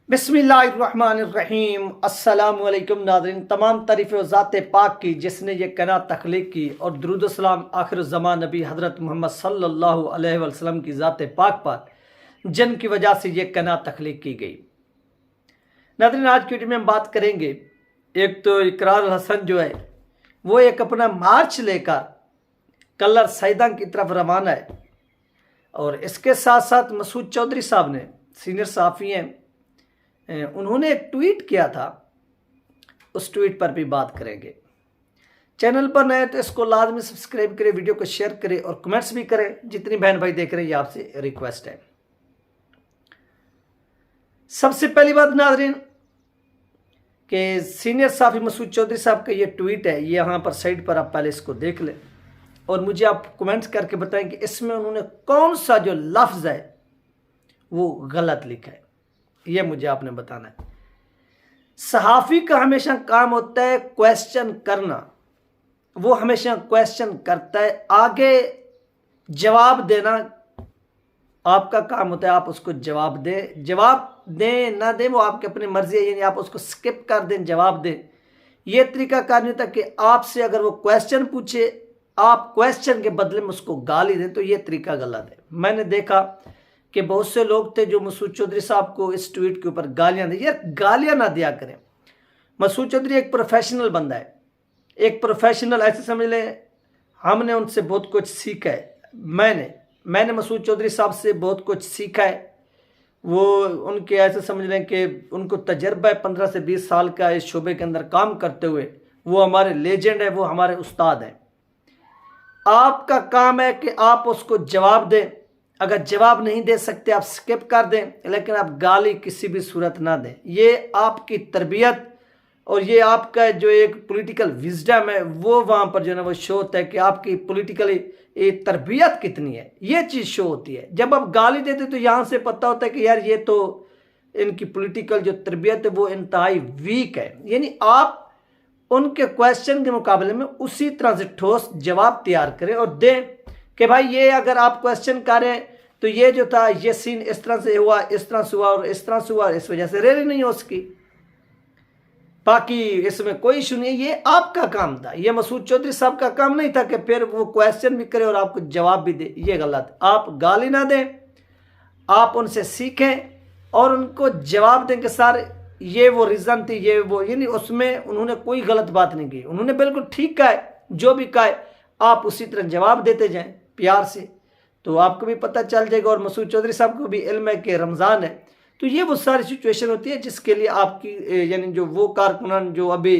बिस्मिल्लाहिर्रहमानिर्रहीम। अस्सलामुअलैकुम नाज़रीन, तमाम तारीफ़ ज़ात पाक की जिसने ये कना तख्लीक की और दुरूद सलाम आखिर ज़मान नबी हज़रत मोहम्मद सल्लल्लाहु अलैहि वसल्लम की ज़ात पाक पर जिन की वजह से ये कना तख्लीक की गई। नाज़रीन, आज की वीडियो में हम बात करेंगे, एक तो इकरार हसन जो है वो एक अपना मार्च लेकर कलर सैदा की तरफ रवाना है, और इसके साथ साथ मसूद चौधरी साहब ने, सीनियर सहाफ़ी हैं, उन्होंने एक ट्वीट किया था। उस ट्वीट पर भी बात करेंगे। चैनल पर नए तो इसको लाजमी सब्सक्राइब करें, वीडियो को शेयर करें और कमेंट्स भी करें। जितनी बहन भाई देख रहे हैं, ये आपसे रिक्वेस्ट है। सबसे पहली बात नाज़रीन कि सीनियर सहाफ़ी मसूद चौधरी साहब का ये ट्वीट है, ये यहाँ पर साइड पर आप पहले इसको देख लें और मुझे आप कमेंट्स करके बताएं कि इसमें उन्होंने कौन सा जो लफ्ज़ है वो गलत लिखा है। ये मुझे आपने बताना है। सहाफ़ी का हमेशा काम होता है क्वेश्चन करना, वो हमेशा क्वेश्चन करता है, आगे जवाब देना आपका काम होता है। आप उसको जवाब दें, जवाब दें ना दें वो आपकी अपनी मर्जी है, यानी आप उसको स्किप कर दें, जवाब दें। ये तरीका कार नहीं होता कि आपसे अगर वो क्वेश्चन पूछे, आप क्वेश्चन के बदले में उसको गाली दें, तो ये तरीका गलत है। मैंने देखा कि बहुत से लोग थे जो मसूद चौधरी साहब को इस ट्वीट के ऊपर गालियां दी। यार, गालियां ना दिया करें। मसूद चौधरी एक प्रोफेशनल बंदा है, एक प्रोफेशनल, ऐसे समझ लें हमने उनसे बहुत कुछ सीखा है। मैंने मसूद चौधरी साहब से बहुत कुछ सीखा है। वो उनके ऐसे समझ लें कि उनको तजर्बा है 15 से 20 साल का इस शोबे के अंदर काम करते हुए। वो हमारे लेजेंड है, वो हमारे उस्ताद हैं। आपका काम है कि आप उसको जवाब दें। अगर जवाब नहीं दे सकते आप स्किप कर दें, लेकिन आप गाली किसी भी सूरत ना दें। ये आपकी तरबियत और ये आपका जो एक पॉलिटिकल विजडम है वो वहाँ पर जो है ना वो शो होता है कि आपकी पॉलिटिकली तरबियत कितनी है। ये चीज़ शो होती है। जब आप गाली देते तो यहाँ से पता होता है कि यार ये तो इनकी पॉलिटिकल जो तरबियत है वो इंतहाई वीक है। यानी आप उनके क्वेश्चन के मुकाबले में उसी तरह से ठोस जवाब तैयार करें और दें कि भाई ये अगर आप क्वेश्चन करें तो ये जो था ये सीन इस तरह से हुआ, इस तरह से हुआ और इस तरह से हुआ, इस वजह से रैली नहीं हो सकी। बाकी इसमें कोई इशू नहीं है, ये आपका काम था। ये मसूद चौधरी साहब का काम नहीं था कि फिर वो क्वेश्चन भी करे और आपको जवाब भी दे। ये गलत। आप गाली ना दें, आप उनसे सीखें और उनको जवाब दें कि सर ये वो रीज़न थी, ये वो, यानी उसमें उन्होंने कोई गलत बात नहीं की। उन्होंने बिल्कुल ठीक कहा है, जो भी कहा है आप उसी तरह जवाब देते जाएं प्यार से, तो आपको भी पता चल जाएगा। और मसूद चौधरी साहब को भी इल्म है कि रमज़ान है, तो ये वो सारी सिचुएशन होती है जिसके लिए आपकी यानी जो वो कारकुनान जो अभी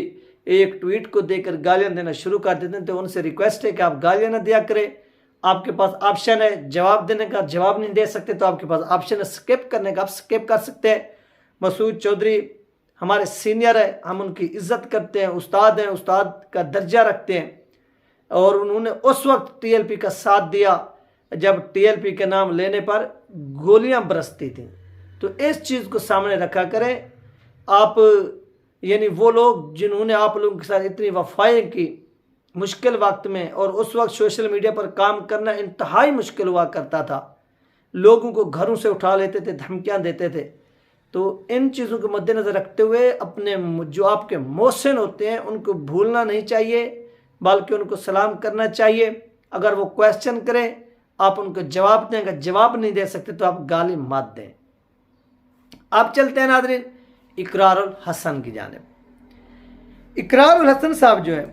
एक ट्वीट को देकर गालियां देना शुरू कर देते हैं, तो उनसे रिक्वेस्ट है कि आप गालियां ना दिया करें। आपके पास ऑप्शन है जवाब देने का, जवाब नहीं दे सकते तो आपके पास ऑप्शन है स्किप करने का, आप स्किप कर सकते हैं। मसूद चौधरी हमारे सीनियर है, हम उनकी इज्जत करते हैं, उस्ताद हैं, उस्ताद का दर्जा रखते हैं। और उन्होंने उस वक्त टीएलपी का साथ दिया जब टीएलपी के नाम लेने पर गोलियां बरसती थीं। तो इस चीज़ को सामने रखा करें आप, यानी वो लोग जिन्होंने आप लोगों के साथ इतनी वफाएं की मुश्किल वक्त में, और उस वक्त सोशल मीडिया पर काम करना इंतहाई मुश्किल हुआ करता था। लोगों को घरों से उठा लेते थे, धमकियां देते थे। तो इन चीज़ों को मद्देनज़र रखते हुए अपने जो आपके मोहसिन होते हैं उनको भूलना नहीं चाहिए, बल्कि उनको सलाम करना चाहिए। अगर वो क्वेश्चन करें आप उनको जवाब दें, अगर जवाब नहीं दे सकते तो आप गाली मत दें। अब चलते हैं नाज़रीन इकरारुल हसन की जानिब। इकरारुल हसन साहब जो है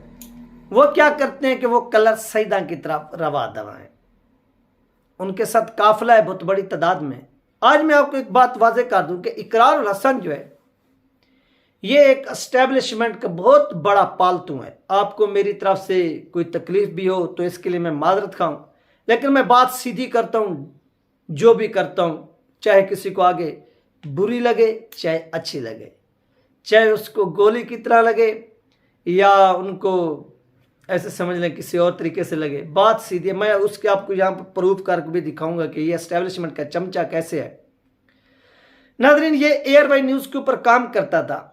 वो क्या करते हैं कि वो कलर सैदा की तरफ रवा दवा हैं। उनके साथ काफिला है बहुत बड़ी तादाद में। आज मैं आपको एक बात वाज़े कर दूं कि इकरारुल हसन जो है ये एक एस्टेब्लिशमेंट का बहुत बड़ा पालतू है। आपको मेरी तरफ से कोई तकलीफ भी हो तो इसके लिए मैं माजरत खाऊं, लेकिन मैं बात सीधी करता हूँ। जो भी करता हूँ, चाहे किसी को आगे बुरी लगे चाहे अच्छी लगे, चाहे उसको गोली की तरह लगे या उनको ऐसे समझ लें किसी और तरीके से लगे, बात सीधी है। मैं उसके आपको यहाँ पर प्रूफ करके भी दिखाऊंगा कि ये एस्टेब्लिशमेंट का चमचा कैसे है। नाज़रीन, ये एयरवाई न्यूज़ के ऊपर काम करता था,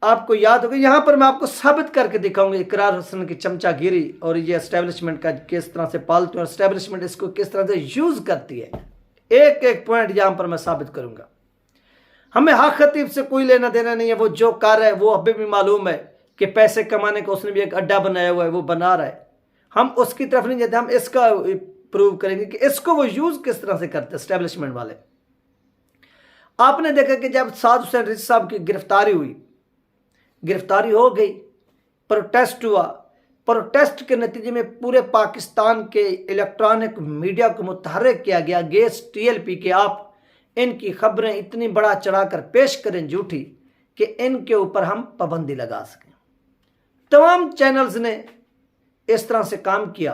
आपको याद होगा। यहाँ पर मैं आपको साबित करके दिखाऊंगा इकरार हसन की चमचागिरी और ये एस्टेब्लिशमेंट का किस तरह से पालतू और एस्टेब्लिशमेंट इसको किस तरह से यूज़ करती है। एक एक पॉइंट यहाँ पर मैं साबित करूंगा। हमें हक खतीब से कोई लेना देना नहीं है। वो जो कर रहा है वो अभी भी मालूम है कि पैसे कमाने का उसने भी एक अड्डा बनाया हुआ है, वो बना रहा है। हम उसकी तरफ नहीं जाते, हम इसका प्रूव करेंगे कि इसको वो यूज किस तरह से करते एस्टेब्लिशमेंट वाले। आपने देखा कि जब साद हुसैन रिजवी साहब की गिरफ्तारी हो गई, प्रोटेस्ट हुआ, प्रोटेस्ट के नतीजे में पूरे पाकिस्तान के इलेक्ट्रॉनिक मीडिया को मुतहर्रिक किया गया अगेंस्ट टीएलपी के आप इनकी खबरें इतनी बड़ा चढ़ाकर पेश करें झूठी कि इनके ऊपर हम पाबंदी लगा सकें। तमाम चैनल्स ने इस तरह से काम किया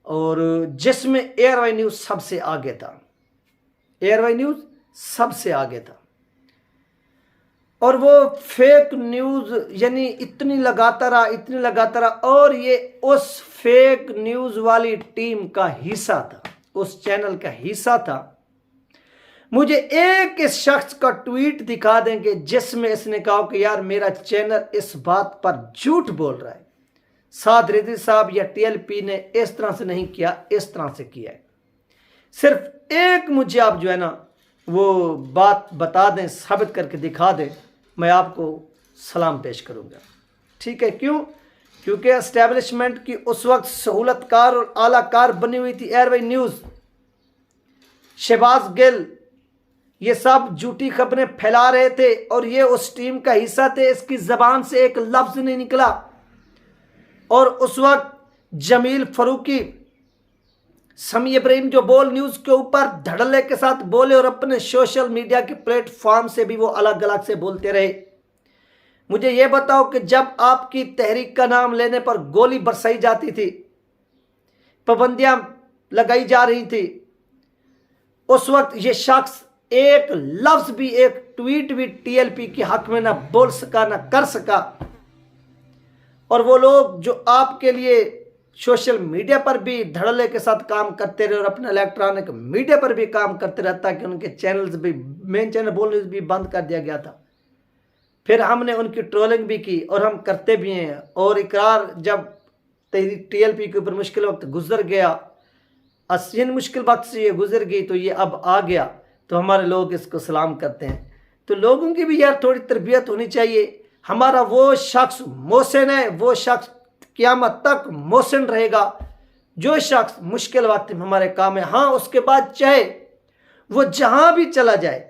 और जिसमें एयरवाई न्यूज़ सबसे आगे था। एयरवाई न्यूज़ सबसे आगे था और वो फेक न्यूज़ यानी इतनी लगाता रहा और ये उस फेक न्यूज़ वाली टीम का हिस्सा था, उस चैनल का हिस्सा था। मुझे एक इस शख्स का ट्वीट दिखा देंगे जिसमें इसने कहा कि यार मेरा चैनल इस बात पर झूठ बोल रहा है, साद रिजवी साहब या टीएलपी ने इस तरह से नहीं किया, इस तरह से किया है। सिर्फ एक मुझे आप जो है ना वो बात बता दें, साबित करके दिखा दें, मैं आपको सलाम पेश करूंगा। ठीक है, क्यों? क्योंकि एस्टेब्लिशमेंट की उस वक्त सहूलतकार और आलाकार बनी हुई थी एयरवाई न्यूज़, शहबाज गिल, ये सब झूठी खबरें फैला रहे थे और ये उस टीम का हिस्सा थे। इसकी जबान से एक लफ्ज नहीं निकला और उस वक्त जमील फरूकी, समी इब्राहिम जो बोल न्यूज़ के ऊपर धड़ल्ले के साथ बोले और अपने सोशल मीडिया के प्लेटफॉर्म से भी वो अलग अलग से बोलते रहे। मुझे ये बताओ कि जब आपकी तहरीक का नाम लेने पर गोली बरसाई जाती थी, पाबंदियां लगाई जा रही थी, उस वक्त ये शख्स एक लफ्ज भी, एक ट्वीट भी टीएलपी के हक में ना बोल सका, ना कर सका। और वो लोग जो आपके लिए सोशल मीडिया पर भी धड़ल्ले के साथ काम करते रहे और अपने इलेक्ट्रॉनिक मीडिया पर भी काम करते रहता कि उनके चैनल्स भी, मेन चैनल बोल भी बंद कर दिया गया था। फिर हमने उनकी ट्रोलिंग भी की और हम करते भी हैं। और इकरार जब टीएलपी के ऊपर मुश्किल वक्त गुजर गया, अस्सियन मुश्किल वक्त से ये गुजर गई तो ये अब आ गया, तो हमारे लोग इसको सलाम करते हैं। तो लोगों की भी यार थोड़ी तरबियत होनी चाहिए। हमारा वो शख्स मोहसिन है, वो शख्स क़यामत तक मोहसिन रहेगा जो शख्स मुश्किल वक्त में हमारे काम है। हाँ, उसके बाद चाहे वो जहां भी चला जाए,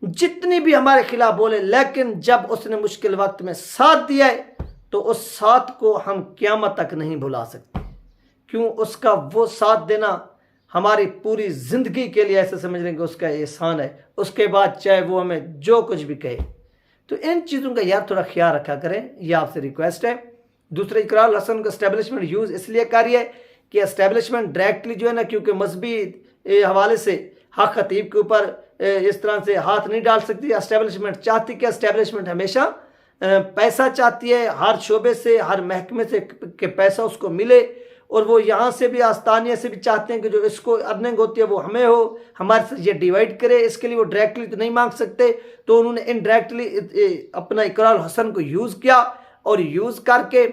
जितनी भी हमारे खिलाफ बोले, लेकिन जब उसने मुश्किल वक्त में साथ दिया है तो उस साथ को हम क़यामत तक नहीं भुला सकते। क्यों? उसका वो साथ देना हमारी पूरी ज़िंदगी के लिए ऐसे समझ लेंगे उसका एहसान है। उसके बाद चाहे वो हमें जो कुछ भी कहे, तो इन चीज़ों का यार थोड़ा ख्याल रखा करें, ये आपसे रिक्वेस्ट है। दूसरा, इकरार हसन का एस्टेब्लिशमेंट यूज़ इसलिए कर रही है कि एस्टेब्लिशमेंट डायरेक्टली जो है ना, क्योंकि मजहबी हवाले से हक खतीब के ऊपर इस तरह से हाथ नहीं डाल सकती। एस्टेब्लिशमेंट चाहती कि एस्टेब्लिशमेंट हमेशा पैसा चाहती है, हर शोबे से, हर महकमे से कि पैसा उसको मिले, और वो यहाँ से भी, आस्तानिया से भी चाहते हैं कि जो इसको अर्निंग होती है वो हमें हो, हमारे से ये डिवाइड करे। इसके लिए वो डायरेक्टली तो नहीं मांग सकते, तो उन्होंने इनडायरेक्टली अपना इकरार हसन को यूज़ किया और यूज़ करके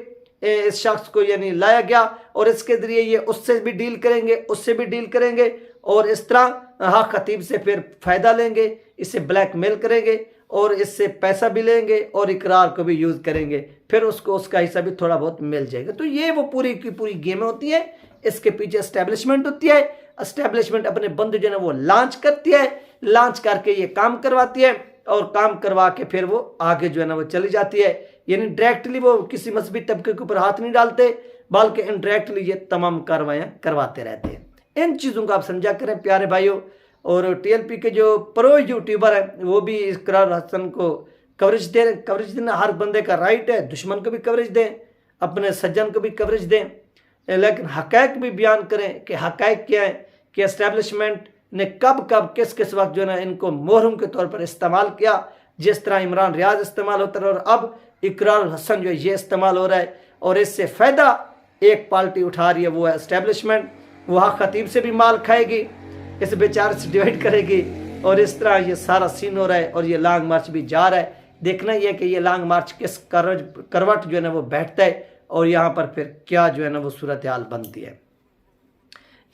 इस शख्स को यानी लाया गया और इसके ज़रिए ये उससे भी डील करेंगे, उससे भी डील करेंगे और इस तरह हक खतीब से फिर फ़ायदा लेंगे, इसे ब्लैकमेल करेंगे और इससे पैसा भी लेंगे और इकरार को भी यूज़ करेंगे, फिर उसको उसका हिस्सा भी थोड़ा बहुत मिल जाएगा। तो ये वो पूरी की पूरी गेमें होती हैं। इसके पीछे एस्टेब्लिशमेंट होती है। एस्टेब्लिशमेंट अपने बंदे जो है वो लॉन्च करती है, लॉन्च करके ये काम करवाती है और काम करवा के फिर वो आगे जो है ना वो चली जाती है। यानी डायरेक्टली वो किसी मजहबी तबके के ऊपर हाथ नहीं डालते, बल्कि इनडायरेक्टली ये तमाम कार्रवाइयाँ करवाते रहते हैं। इन चीज़ों को आप समझा करें प्यारे भाइयों। और टीएलपी के जो प्रो यूट्यूबर हैं वो भी इकरार हसन को कवरेज दें। कवरेज देना हर बंदे का राइट है, दुश्मन को भी कवरेज दें, अपने सज्जन को भी कवरेज दें, लेकिन हक़ाइक़ भी बयान करें कि हक़ाइक़ क्या है, कि एस्टेब्लिशमेंट ने कब कब किस किस वक्त जो है ना इनको मोहरम के तौर पर इस्तेमाल किया। जिस तरह इमरान रियाज इस्तेमाल होता रहा और अब इकरार हसन जो है ये इस्तेमाल हो रहा है और इससे फ़ायदा एक पार्टी उठा रही है, वो है एस्टेब्लिशमेंट। वो हक खतीब से भी माल खाएगी, इस बेचारे से डिवाइड करेगी और इस तरह ये सारा सीन हो रहा है और ये लॉन्ग मार्च भी जा रहा है। देखना ये कि ये लॉन्ग मार्च किस करवट जो है ना वो बैठता है और यहाँ पर फिर क्या जो है ना वो सूरत हाल बनती है।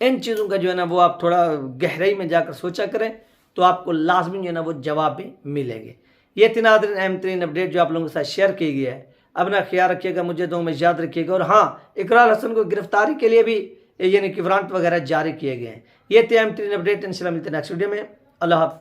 इन चीज़ों का जो है ना वो आप थोड़ा गहराई में जाकर सोचा करें तो आपको लाजमी जो है ना वो जवाब भी मिलेंगे। ये थी नाज़रीन अहम तरीन अपडेट जो आप लोगों के साथ शेयर की गई है। अपना ख्याल रखिएगा, मुझे दो में याद रखिएगा। और हाँ, इकरार हसन को गिरफ्तारी के लिए भी यानी कि वारंट वगैरह जारी किए गए हैं। ये थे अहम तरीन अपडेट। इंशाल्लाह मिलते हैं नेक्स्ट वीडियो में। अल्लाह हाफ़िज़।